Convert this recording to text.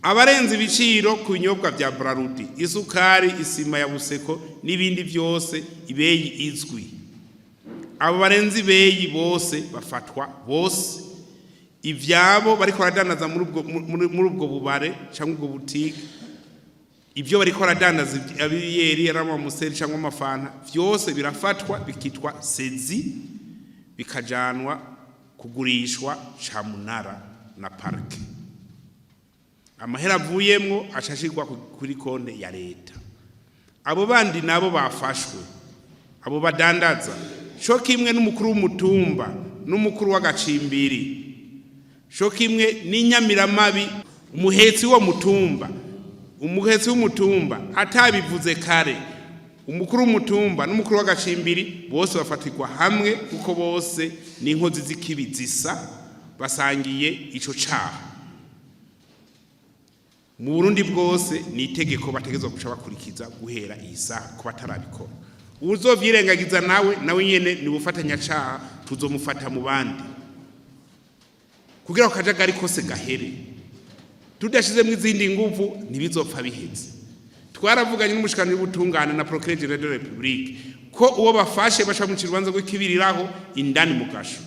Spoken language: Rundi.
abarenze ibiciro ku binyobwa vya Brarudi, isukari, isima ya buseko n'ibindi vyose ibeyi izwi. Abo barenze ibeyi bose bafatwa bose. Ivyabo bariko baradandaza muri ubwo bubare cyangwa ubwo butike, ibyo bariko baradandaza abiyeri yarama museri cyangwa amafanta vyose birafatwa bikitwa Sezi, bikajanwa kugurishwa Icamunara na parke. Amahera avuyemwo acashirwa kuri konte ya leta. Abo bandi nabo bafashwe, abo badandaza cyo kimwe n'umukuru w'umutumba n'umukuru w'agacimbiri, cyo kimwe n'inyamiramabi, umuhetsi w'umutumba atabivuze kare, umukuru w'umutumba n'umukuru w'agacimbiri bose bafatirwa hamwe kuko bose ni inkozi z'ikibi zisa, basangiye ico caha. Mu Burundi bwose ni itegeko bategezwa kuca bakurikiza guhera isaha ko batarabikora. Uzovyirengagiza nawe nyene ni bufatanya caha, tuzomufata mu bandi kugira akajagari kose gahere. Tudashizemo izindi nguvu ntibizopfa biheze. Twaravuganye n'umushikani w'ubutungane na procureur de la République ko uwo bafashe basha mu kibanza gw'ikibiriraho indani mu gasho.